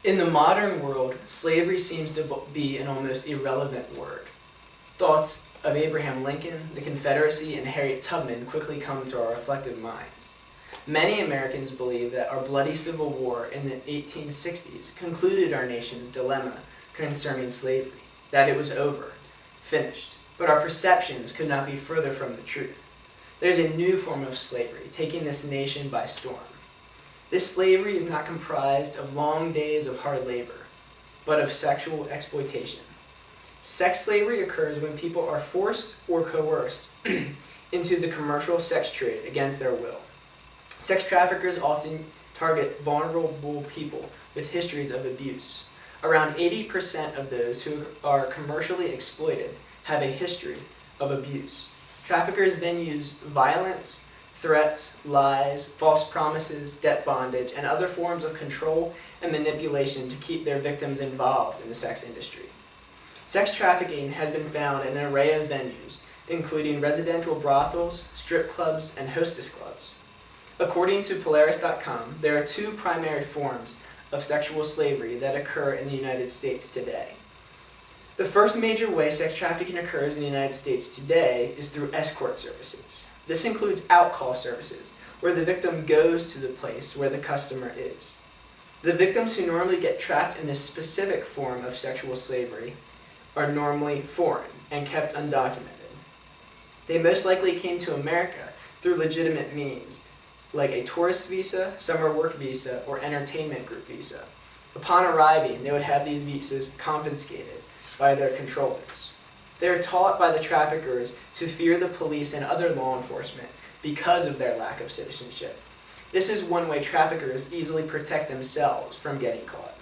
In the modern world, slavery seems to be an almost irrelevant word. Thoughts of Abraham Lincoln, the Confederacy, and Harriet Tubman quickly come to our reflective minds. Many Americans believe that our bloody Civil War in the 1860s concluded our nation's dilemma concerning slavery, that it was over, finished. But our perceptions could not be further from the truth. There's a new form of slavery taking this nation by storm. This slavery is not comprised of long days of hard labor, but of sexual exploitation. Sex slavery occurs when people are forced or coerced into the commercial sex trade against their will. Sex traffickers often target vulnerable people with histories of abuse. Around 80% of those who are commercially exploited have a history of abuse. Traffickers then use violence, threats, lies, false promises, debt bondage, and other forms of control and manipulation to keep their victims involved in the sex industry. Sex trafficking has been found in an array of venues, including residential brothels, strip clubs, and hostess clubs. According to Polaris.com, there are two primary forms of sexual slavery that occur in the United States today. The first major way sex trafficking occurs in the United States today is through escort services. This includes outcall services, where the victim goes to the place where the customer is. The victims who normally get trapped in this specific form of sexual slavery are normally foreign and kept undocumented. They most likely came to America through legitimate means, like a tourist visa, summer work visa, or entertainment group visa. Upon arriving, they would have these visas confiscated by their controllers. They are taught by the traffickers to fear the police and other law enforcement because of their lack of citizenship. This is one way traffickers easily protect themselves from getting caught.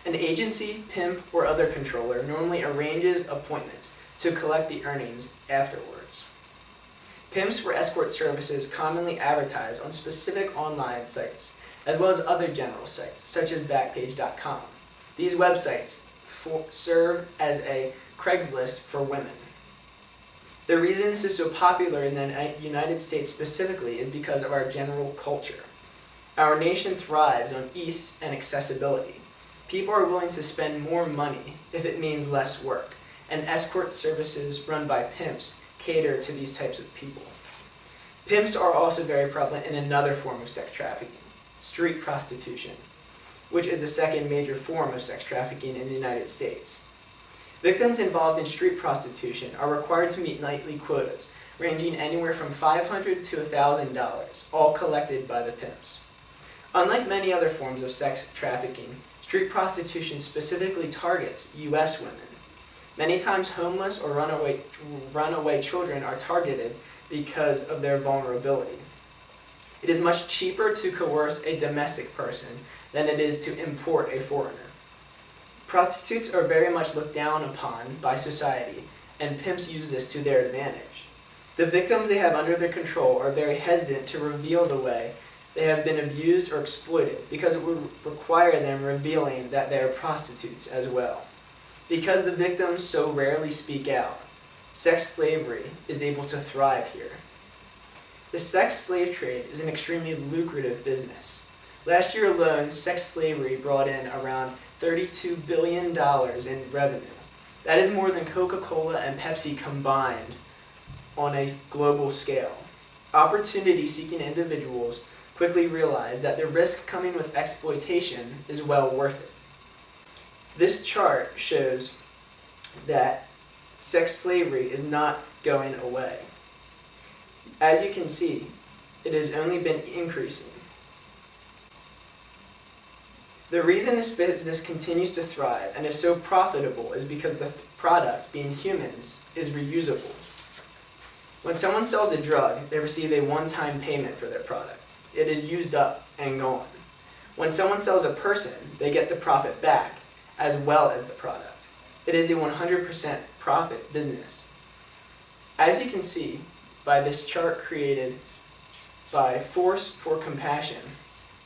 An agency, pimp, or other controller normally arranges appointments to collect the earnings afterwards. Pimps for escort services commonly advertise on specific online sites, as well as other general sites, such as Backpage.com. These websites serve as a Craigslist for women. The reason this is so popular in the United States specifically is because of our general culture. Our nation thrives on ease and accessibility. People are willing to spend more money if it means less work, and escort services run by pimps cater to these types of people. Pimps are also very prevalent in another form of sex trafficking, street prostitution, which is the second major form of sex trafficking in the United States. Victims involved in street prostitution are required to meet nightly quotas, ranging anywhere from $500 to $1,000, all collected by the pimps. Unlike many other forms of sex trafficking, street prostitution specifically targets U.S. women. Many times homeless or runaway children are targeted because of their vulnerability. It is much cheaper to coerce a domestic person than it is to import a foreigner. Prostitutes are very much looked down upon by society, and pimps use this to their advantage. The victims they have under their control are very hesitant to reveal the way they have been abused or exploited because it would require them revealing that they are prostitutes as well. Because the victims so rarely speak out, sex slavery is able to thrive here. The sex slave trade is an extremely lucrative business. Last year alone, sex slavery brought in around $32 billion in revenue. That is more than Coca-Cola and Pepsi combined on a global scale. Opportunity-seeking individuals quickly realize that the risk coming with exploitation is well worth it. This chart shows that sex slavery is not going away. As you can see, it has only been increasing. The reason this business continues to thrive and is so profitable is because the product, being humans, is reusable. When someone sells a drug, they receive a one-time payment for their product. It is used up and gone. When someone sells a person, they get the profit back, as well as the product. It is a 100% profit business. As you can see by this chart created by Force for Compassion,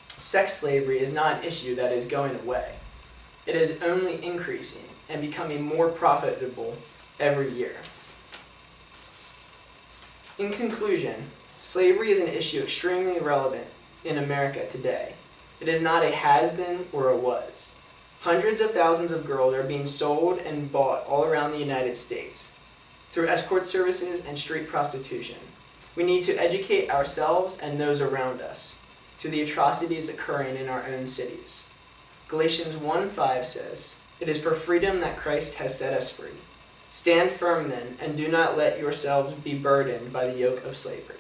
sex slavery is not an issue that is going away. It is only increasing and becoming more profitable every year. In conclusion, slavery is an issue extremely relevant in America today. It is not a has-been or a was. Hundreds of thousands of girls are being sold and bought all around the United States through escort services and street prostitution. We need to educate ourselves and those around us to the atrocities occurring in our own cities. Galatians 1:5 says, "It is for freedom that Christ has set us free. Stand firm then, and do not let yourselves be burdened by the yoke of slavery."